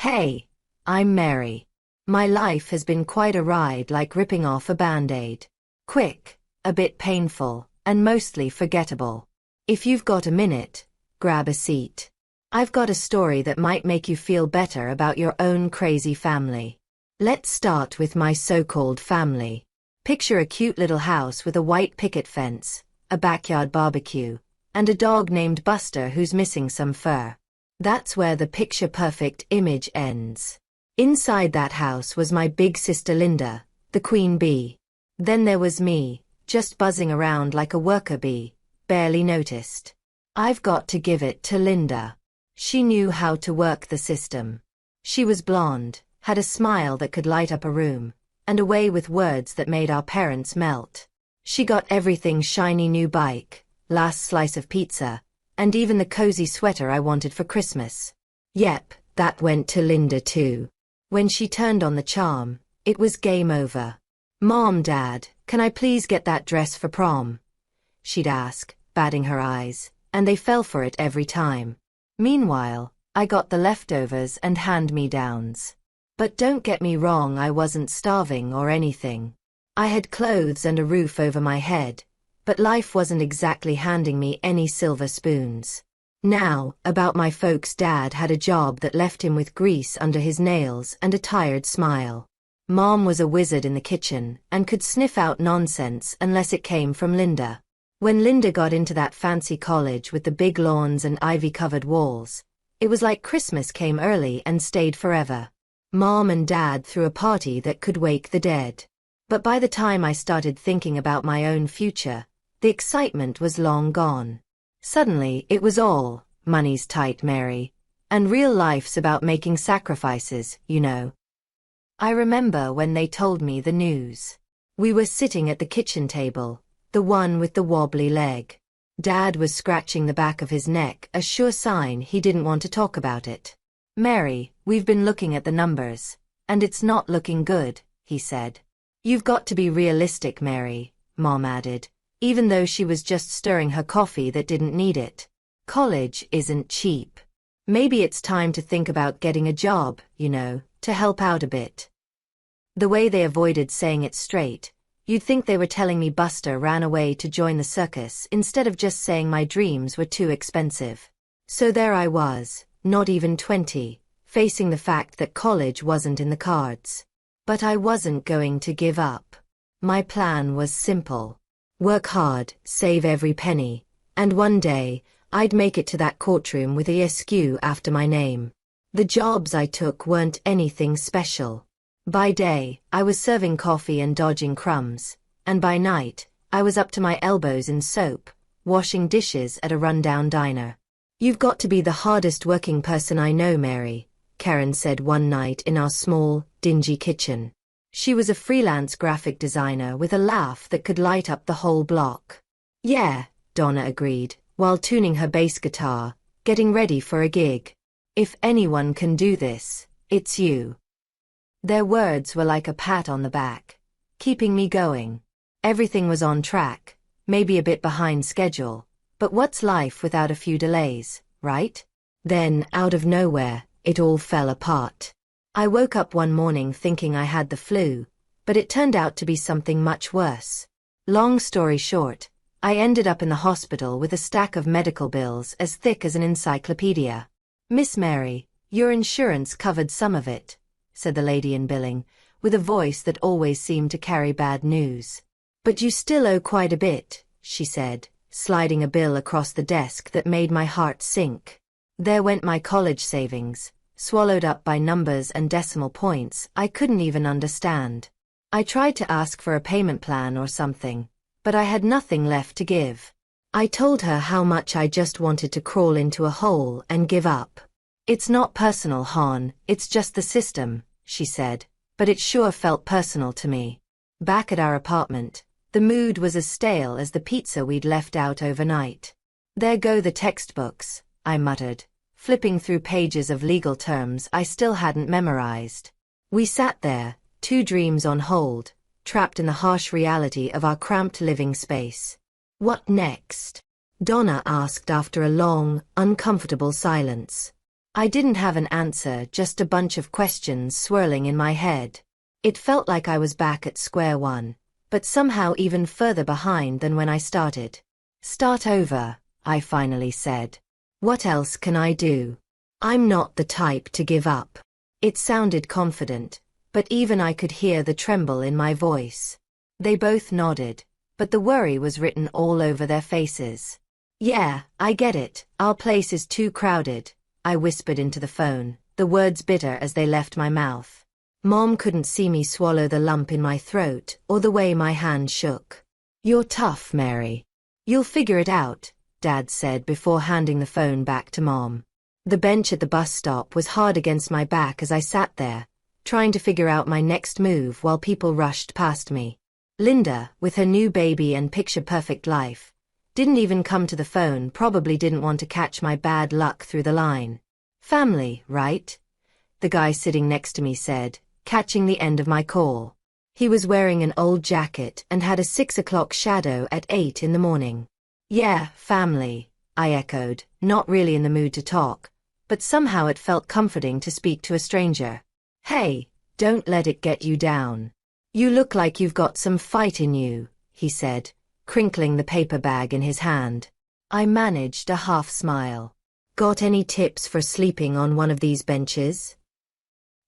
Hey, I'm Mary. My life has been quite a ride, like ripping off a band-aid. Quick, a bit painful, and mostly forgettable. If you've got a minute, grab a seat. I've got a story that might make you feel better about your own crazy family. Let's start with my so-called family. Picture a cute little house with a white picket fence, a backyard barbecue, and a dog named Buster who's missing some fur. That's where the picture-perfect image ends. Inside that house was my big sister Linda, the queen bee. Then there was me, just buzzing around like a worker bee, barely noticed. I've got to give it to Linda. She knew how to work the system. She was blonde, had a smile that could light up a room, and a way with words that made our parents melt. She got everything: shiny new bike, last slice of pizza, and even the cozy sweater I wanted for Christmas. Yep, that went to Linda too. When she turned on the charm, it was game over. "Mom, Dad, can I please get that dress for prom?" she'd ask, batting her eyes, and they fell for it every time. Meanwhile, I got the leftovers and hand-me-downs. But don't get me wrong, I wasn't starving or anything. I had clothes and a roof over my head, but life wasn't exactly handing me any silver spoons. Now, about my folks, Dad had a job that left him with grease under his nails and a tired smile. Mom was a wizard in the kitchen and could sniff out nonsense unless it came from Linda. When Linda got into that fancy college with the big lawns and ivy-covered walls, it was like Christmas came early and stayed forever. Mom and Dad threw a party that could wake the dead. But by the time I started thinking about my own future, the excitement was long gone. Suddenly, it was all, money's tight, Mary, and real life's about making sacrifices, you know. I remember when they told me the news. We were sitting at the kitchen table, the one with the wobbly leg. Dad was scratching the back of his neck, a sure sign he didn't want to talk about it. "Mary, we've been looking at the numbers, and it's not looking good," he said. "You've got to be realistic, Mary," Mom added, even though she was just stirring her coffee that didn't need it. "College isn't cheap. Maybe it's time to think about getting a job, you know, to help out a bit." The way they avoided saying it straight, you'd think they were telling me Buster ran away to join the circus instead of just saying my dreams were too expensive. So there I was, not even 20, facing the fact that college wasn't in the cards. But I wasn't going to give up. My plan was simple. Work hard, save every penny, and one day, I'd make it to that courtroom with a SQ after my name. The jobs I took weren't anything special. By day, I was serving coffee and dodging crumbs, and by night, I was up to my elbows in soap, washing dishes at a rundown diner. "You've got to be the hardest working person I know, Mary," Karen said one night in our small, dingy kitchen. She was a freelance graphic designer with a laugh that could light up the whole block. "Yeah," Donna agreed, while tuning her bass guitar, getting ready for a gig. "If anyone can do this, it's you." Their words were like a pat on the back, keeping me going. Everything was on track, maybe a bit behind schedule, but what's life without a few delays, right? Then, out of nowhere, it all fell apart. I woke up one morning thinking I had the flu, but it turned out to be something much worse. Long story short, I ended up in the hospital with a stack of medical bills as thick as an encyclopedia. "Miss Mary, your insurance covered some of it," said the lady in billing, with a voice that always seemed to carry bad news. "But you still owe quite a bit," she said, sliding a bill across the desk that made my heart sink. There went my college savings, swallowed up by numbers and decimal points I couldn't even understand. I tried to ask for a payment plan or something, but I had nothing left to give. I told her how much I just wanted to crawl into a hole and give up. "It's not personal, hon, it's just the system," she said, but it sure felt personal to me. Back at our apartment, the mood was as stale as the pizza we'd left out overnight. "There go the textbooks," I muttered, flipping through pages of legal terms I still hadn't memorized. We sat there, two dreams on hold, trapped in the harsh reality of our cramped living space. "What next?" Donna asked after a long, uncomfortable silence. I didn't have an answer, just a bunch of questions swirling in my head. It felt like I was back at square one, but somehow even further behind than when I started. Start over, I finally said. What else can I do? I'm not the type to give up. It sounded confident, but even I could hear the tremble in my voice. They both nodded, but the worry was written all over their faces. Yeah, I get it. Our place is too crowded, I whispered into the phone, the words bitter as they left my mouth. Mom couldn't see me swallow the lump in my throat or the way my hand shook. You're tough, Mary. You'll figure it out, Dad said before handing the phone back to Mom. The bench at the bus stop was hard against my back as I sat there, trying to figure out my next move while people rushed past me. Linda, with her new baby and picture-perfect life, didn't even come to the phone, probably didn't want to catch my bad luck through the line. Family, right? The guy sitting next to me said, catching the end of my call. He was wearing an old jacket and had a 6 o'clock shadow at 8 in the morning. Yeah, family, I echoed, not really in the mood to talk, but somehow it felt comforting to speak to a stranger. Hey, don't let it get you down. You look like you've got some fight in you, he said, crinkling the paper bag in his hand. I managed a half smile. Got any tips for sleeping on one of these benches?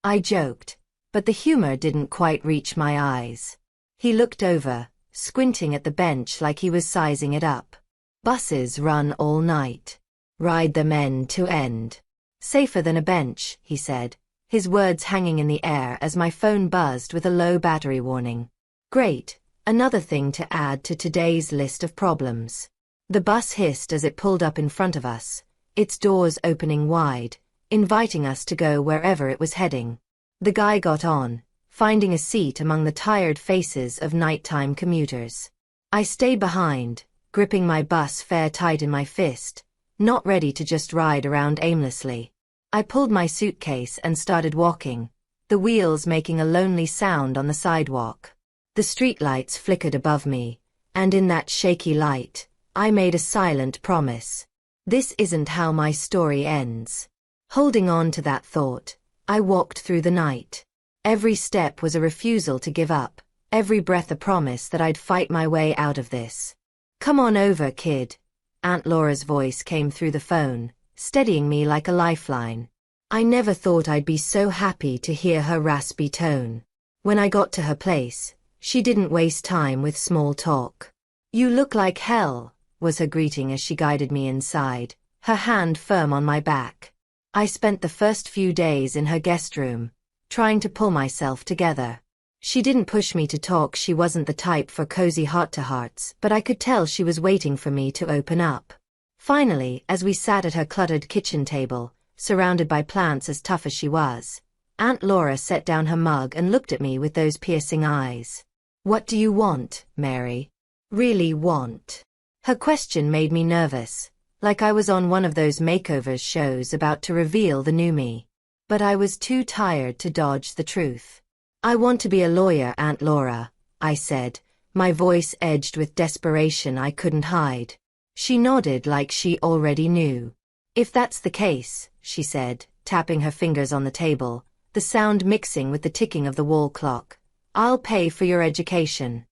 I joked, but the humor didn't quite reach my eyes. He looked over, squinting at the bench like he was sizing it up. Buses run all night. Ride them end to end. Safer than a bench, he said, his words hanging in the air as my phone buzzed with a low battery warning. Great, another thing to add to today's list of problems. The bus hissed as it pulled up in front of us, its doors opening wide, inviting us to go wherever it was heading. The guy got on, finding a seat among the tired faces of nighttime commuters. I stayed behind, gripping my bus fare tight in my fist, not ready to just ride around aimlessly. I pulled my suitcase and started walking, the wheels making a lonely sound on the sidewalk. The streetlights flickered above me, and in that shaky light, I made a silent promise. This isn't how my story ends. Holding on to that thought, I walked through the night. Every step was a refusal to give up, every breath a promise that I'd fight my way out of this. Come on over, kid. Aunt Laura's voice came through the phone, steadying me like a lifeline. I never thought I'd be so happy to hear her raspy tone. When I got to her place, she didn't waste time with small talk. You look like hell, was her greeting as she guided me inside, her hand firm on my back. I spent the first few days in her guest room, trying to pull myself together. She didn't push me to talk, she wasn't the type for cozy heart-to-hearts, but I could tell she was waiting for me to open up. Finally, as we sat at her cluttered kitchen table, surrounded by plants as tough as she was, Aunt Laura set down her mug and looked at me with those piercing eyes. What do you want, Mary? Really want? Her question made me nervous, like I was on one of those makeovers shows about to reveal the new me. But I was too tired to dodge the truth. I want to be a lawyer, Aunt Laura, I said, my voice edged with desperation I couldn't hide. She nodded like she already knew. If that's the case, she said, tapping her fingers on the table, the sound mixing with the ticking of the wall clock, I'll pay for your education.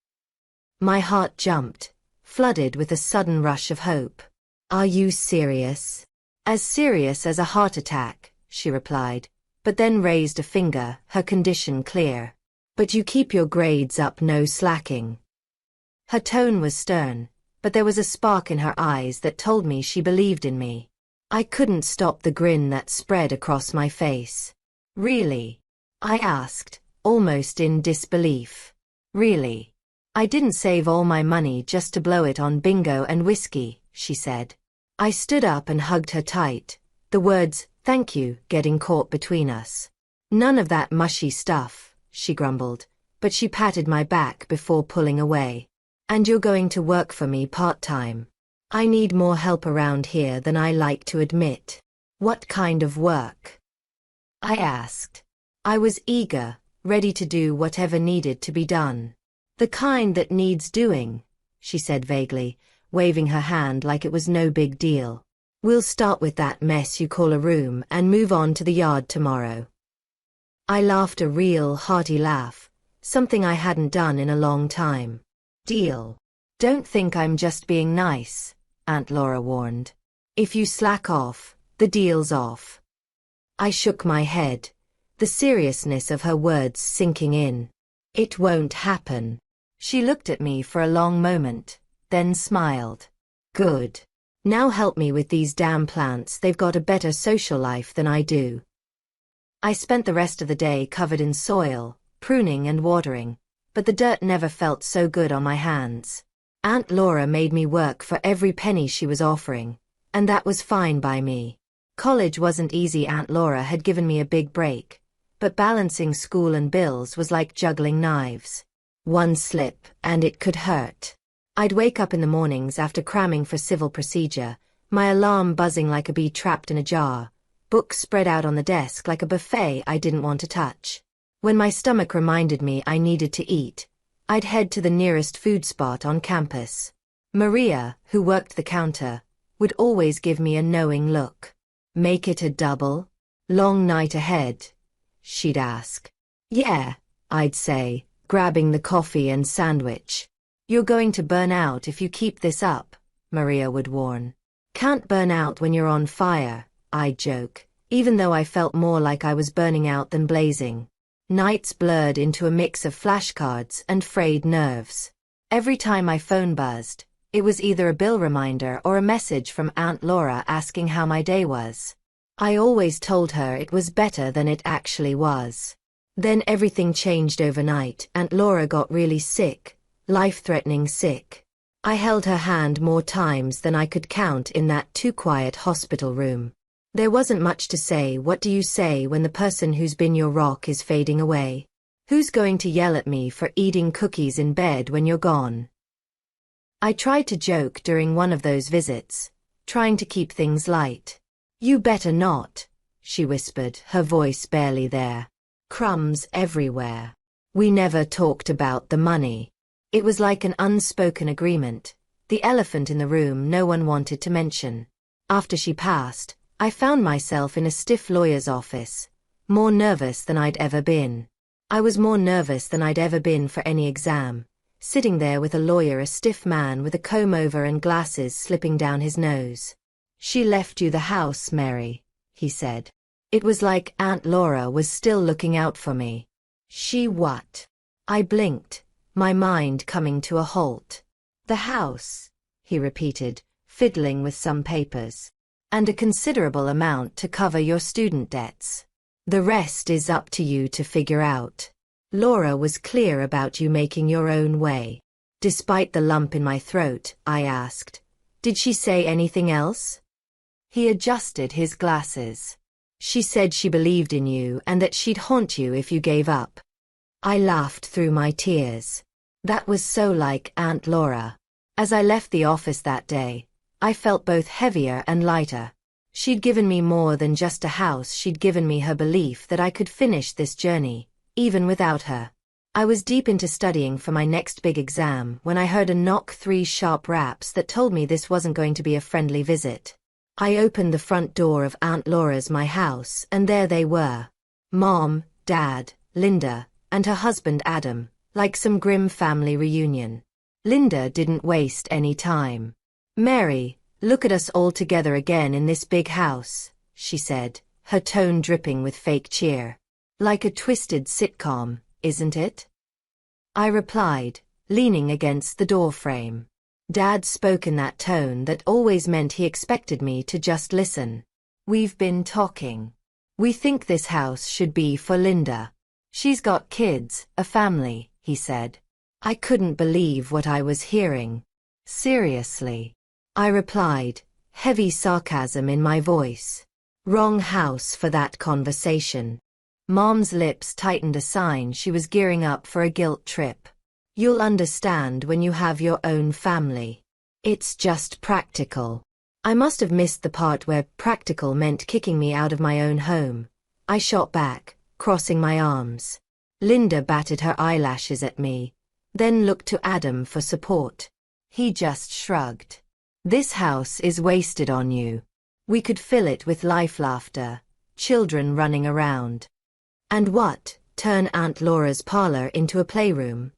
My heart jumped, flooded with a sudden rush of hope. Are you serious? As serious as a heart attack, she replied, but then raised a finger, her condition clear. But you keep your grades up, no slacking. Her tone was stern, but there was a spark in her eyes that told me she believed in me. I couldn't stop the grin that spread across my face. Really? I asked, almost in disbelief. Really? I didn't save all my money just to blow it on bingo and whiskey, she said. I stood up and hugged her tight, the words, thank you, getting caught between us. None of that mushy stuff, she grumbled, but she patted my back before pulling away. And you're going to work for me part-time. I need more help around here than I like to admit. What kind of work? I asked. I was eager, ready to do whatever needed to be done. The kind that needs doing, she said vaguely, waving her hand like it was no big deal. We'll start with that mess you call a room and move on to the yard tomorrow. I laughed a real hearty laugh, something I hadn't done in a long time. Deal. Don't think I'm just being nice, Aunt Laura warned. If you slack off, the deal's off. I shook my head, the seriousness of her words sinking in. It won't happen. She looked at me for a long moment, then smiled. Good. Now help me with these damn plants, they've got a better social life than I do. I spent the rest of the day covered in soil, pruning and watering, but the dirt never felt so good on my hands. Aunt Laura made me work for every penny she was offering, and that was fine by me. College wasn't easy. Aunt Laura had given me a big break, but balancing school and bills was like juggling knives. One slip, and it could hurt. I'd wake up in the mornings after cramming for civil procedure, my alarm buzzing like a bee trapped in a jar, books spread out on the desk like a buffet I didn't want to touch. When my stomach reminded me I needed to eat, I'd head to the nearest food spot on campus. Maria, who worked the counter, would always give me a knowing look. Make it a double? Long night ahead? She'd ask. Yeah, I'd say, grabbing the coffee and sandwich. You're going to burn out if you keep this up, Maria would warn. Can't burn out when you're on fire, I'd joke, even though I felt more like I was burning out than blazing. Nights blurred into a mix of flashcards and frayed nerves. Every time my phone buzzed, it was either a bill reminder or a message from Aunt Laura asking how my day was. I always told her it was better than it actually was. Then everything changed overnight. Aunt Laura got really sick. Life-threatening sick. I held her hand more times than I could count in that too-quiet hospital room. There wasn't much to say. What do you say when the person who's been your rock is fading away? Who's going to yell at me for eating cookies in bed when you're gone? I tried to joke during one of those visits, trying to keep things light. You better not, she whispered, her voice barely there. Crumbs everywhere. We never talked about the money. It was like an unspoken agreement, the elephant in the room no one wanted to mention. After she passed, I found myself in a stiff lawyer's office, more nervous than I'd ever been. I was more nervous than I'd ever been for any exam, sitting there with a lawyer, a stiff man with a comb-over and glasses slipping down his nose. She left you the house, Mary, he said. It was like Aunt Laura was still looking out for me. She what? I blinked, my mind coming to a halt. The house, he repeated, fiddling with some papers. And a considerable amount to cover your student debts. The rest is up to you to figure out. Laura was clear about you making your own way. Despite the lump in my throat, I asked, did she say anything else? He adjusted his glasses. She said she believed in you and that she'd haunt you if you gave up. I laughed through my tears. That was so like Aunt Laura. As I left the office that day, I felt both heavier and lighter. She'd given me more than just a house. She'd given me her belief that I could finish this journey, even without her. I was deep into studying for my next big exam when I heard a knock, 3 sharp raps that told me this wasn't going to be a friendly visit. I opened the front door of Aunt Laura's my house, and there they were. Mom, Dad, Linda, and her husband Adam, like some grim family reunion. Linda didn't waste any time. Mary, look at us all together again in this big house, she said, her tone dripping with fake cheer. Like a twisted sitcom, isn't it? I replied, leaning against the doorframe. Dad spoke in that tone that always meant he expected me to just listen. We've been talking. We think this house should be for Linda. She's got kids, a family, he said. I couldn't believe what I was hearing. Seriously? I replied, heavy sarcasm in my voice. Wrong house for that conversation. Mom's lips tightened, a sign she was gearing up for a guilt trip. You'll understand when you have your own family. It's just practical. I must have missed the part where practical meant kicking me out of my own home. I shot back, crossing my arms. Linda batted her eyelashes at me, then looked to Adam for support. He just shrugged. This house is wasted on you. We could fill it with laughter, children running around. And what, turn Aunt Laura's parlor into a playroom?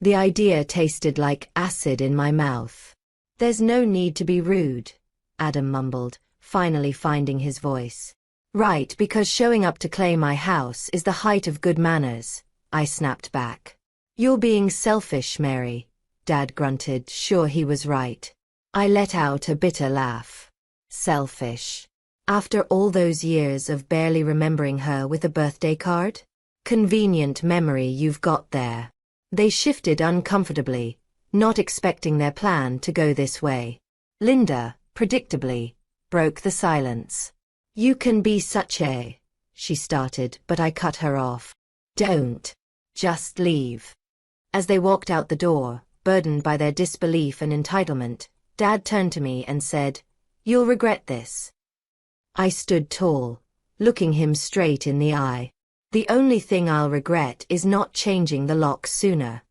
The idea tasted like acid in my mouth. There's no need to be rude, Adam mumbled, finally finding his voice. Right, because showing up to claim my house is the height of good manners, I snapped back. You're being selfish, Mary, Dad grunted, sure he was right. I let out a bitter laugh. Selfish. After all those years of barely remembering her with a birthday card? Convenient memory you've got there. They shifted uncomfortably, not expecting their plan to go this way. Linda, predictably, broke the silence. You can be such a... she started, but I cut her off. Don't. Just leave. As they walked out the door, burdened by their disbelief and entitlement, Dad turned to me and said, You'll regret this. I stood tall, looking him straight in the eye. The only thing I'll regret is not changing the lock sooner.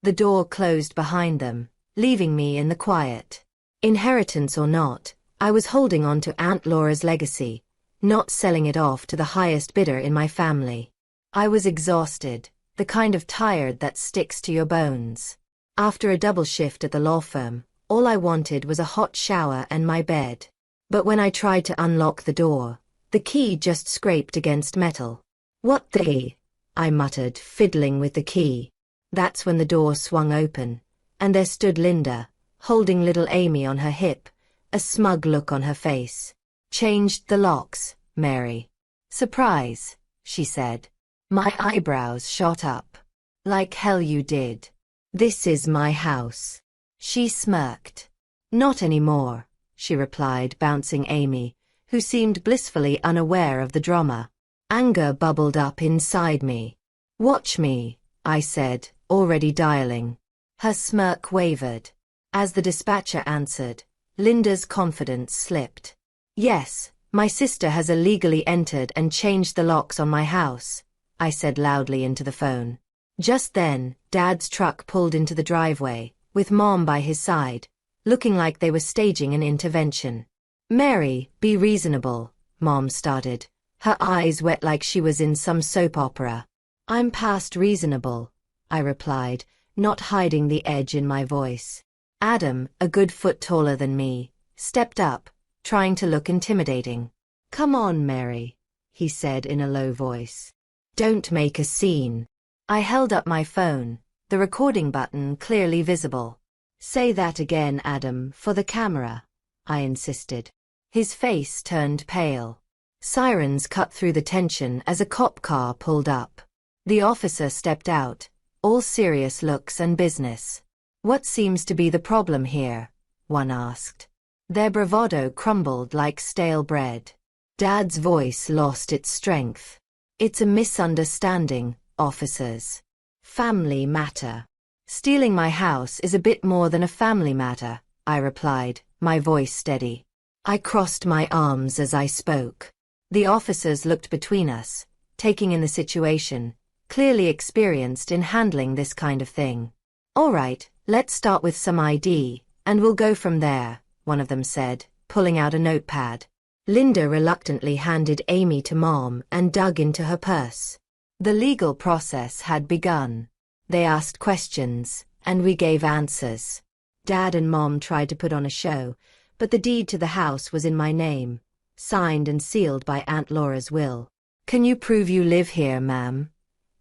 The door closed behind them, leaving me in the quiet. Inheritance or not, I was holding on to Aunt Laura's legacy, not selling it off to the highest bidder in my family. I was exhausted, the kind of tired that sticks to your bones. After a double shift at the law firm, all I wanted was a hot shower and my bed. But when I tried to unlock the door, the key just scraped against metal. What the? I muttered, fiddling with the key. That's when the door swung open, and there stood Linda, holding little Amy on her hip, a smug look on her face. Changed the locks, Mary. Surprise, she said. My eyebrows shot up. Like hell you did. This is my house. She smirked. Not anymore, she replied, bouncing Amy, who seemed blissfully unaware of the drama. Anger bubbled up inside me. Watch me, I said, already dialing. Her smirk wavered. As the dispatcher answered, Linda's confidence slipped. Yes, my sister has illegally entered and changed the locks on my house, I said loudly into the phone. Just then, Dad's truck pulled into the driveway, with Mom by his side, looking like they were staging an intervention. Mary, be reasonable, Mom started, her eyes wet like she was in some soap opera. I'm past reasonable, I replied, not hiding the edge in my voice. Adam, a good foot taller than me, stepped up, trying to look intimidating. Come on, Mary, he said in a low voice. Don't make a scene. I held up my phone, the recording button clearly visible. Say that again, Adam, for the camera, I insisted. His face turned pale. Sirens cut through the tension as a cop car pulled up. The officer stepped out, all serious looks and business. What seems to be the problem here? One asked. Their bravado crumbled like stale bread. Dad's voice lost its strength. It's a misunderstanding, officers. Family matter. Stealing my house is a bit more than a family matter, I replied, my voice steady. I crossed my arms as I spoke. The officers looked between us, taking in the situation, clearly experienced in handling this kind of thing. All right, let's start with some ID, and we'll go from there, one of them said, pulling out a notepad. Linda reluctantly handed Amy to Mom and dug into her purse. The legal process had begun. They asked questions, and we gave answers. Dad and Mom tried to put on a show, but the deed to the house was in my name, signed and sealed by Aunt Laura's will. Can you prove you live here, ma'am?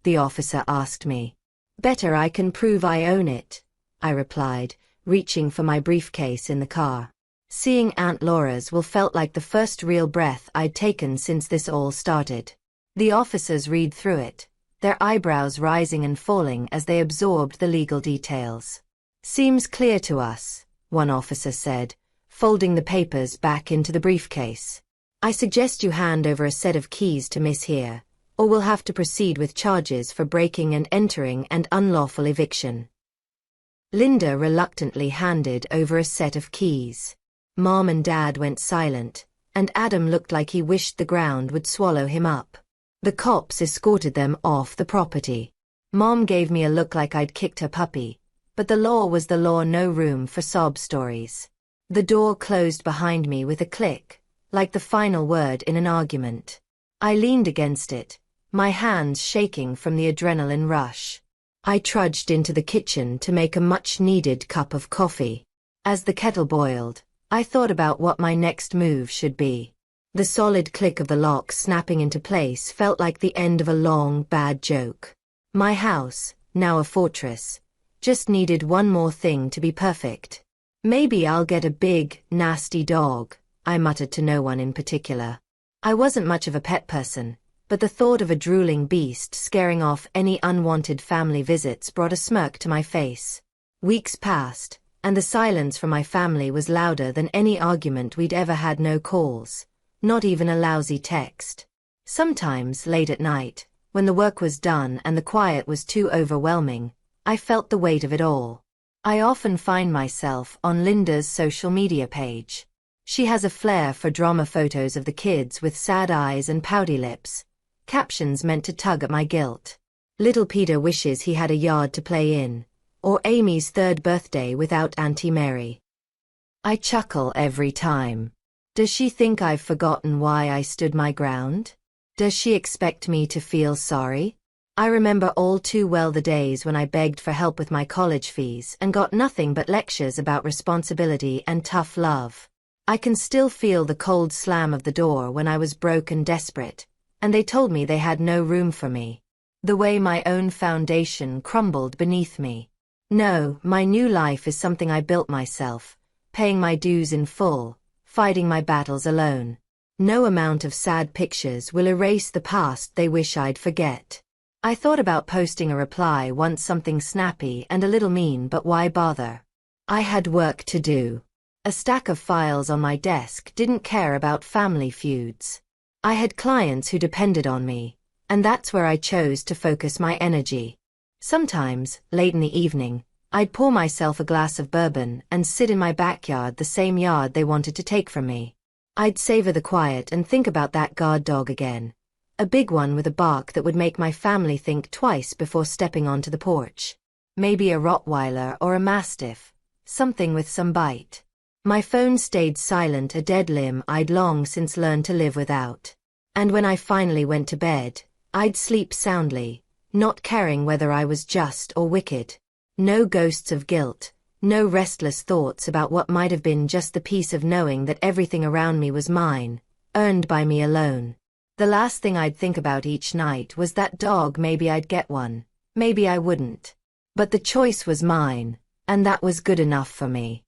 The officer asked me. Better I can prove I own it, I replied, reaching for my briefcase in the car. Seeing Aunt Laura's will felt like the first real breath I'd taken since this all started. The officers read through it, their eyebrows rising and falling as they absorbed the legal details. Seems clear to us, one officer said, folding the papers back into the briefcase. I suggest you hand over a set of keys to Miss here, or we'll have to proceed with charges for breaking and entering and unlawful eviction. Linda reluctantly handed over a set of keys. Mom and Dad went silent, and Adam looked like he wished the ground would swallow him up. The cops escorted them off the property. Mom gave me a look like I'd kicked her puppy, but the law was the law, no room for sob stories. The door closed behind me with a click, like the final word in an argument. I leaned against it, my hands shaking from the adrenaline rush. I trudged into the kitchen to make a much-needed cup of coffee. As the kettle boiled, I thought about what my next move should be. The solid click of the lock snapping into place felt like the end of a long, bad joke. My house, now a fortress, just needed one more thing to be perfect. Maybe I'll get a big, nasty dog, I muttered to no one in particular. I wasn't much of a pet person, but the thought of a drooling beast scaring off any unwanted family visits brought a smirk to my face. Weeks passed, and the silence from my family was louder than any argument we'd ever had. No calls, not even a lousy text. Sometimes, late at night, when the work was done and the quiet was too overwhelming, I felt the weight of it all. I often find myself on Linda's social media page. She has a flair for drama photos of the kids with sad eyes and pouty lips, captions meant to tug at my guilt. Little Peter wishes he had a yard to play in, or Amy's third birthday without Auntie Mary. I chuckle every time. Does she think I've forgotten why I stood my ground? Does she expect me to feel sorry? I remember all too well the days when I begged for help with my college fees and got nothing but lectures about responsibility and tough love. I can still feel the cold slam of the door when I was broke and desperate, and they told me they had no room for me. The way my own foundation crumbled beneath me. No, my new life is something I built myself, paying my dues in full, fighting my battles alone. No amount of sad pictures will erase the past they wish I'd forget. I thought about posting a reply once, something snappy and a little mean, but why bother? I had work to do. A stack of files on my desk didn't care about family feuds. I had clients who depended on me, and that's where I chose to focus my energy. Sometimes, late in the evening, I'd pour myself a glass of bourbon and sit in my backyard, the same yard they wanted to take from me. I'd savor the quiet and think about that guard dog again. A big one with a bark that would make my family think twice before stepping onto the porch. Maybe a Rottweiler or a Mastiff, something with some bite. My phone stayed silent, a dead limb I'd long since learned to live without. And when I finally went to bed, I'd sleep soundly, not caring whether I was just or wicked. No ghosts of guilt, no restless thoughts about what might have been, just the peace of knowing that everything around me was mine, earned by me alone. The last thing I'd think about each night was that dog. Maybe I'd get one, maybe I wouldn't. But the choice was mine, and that was good enough for me.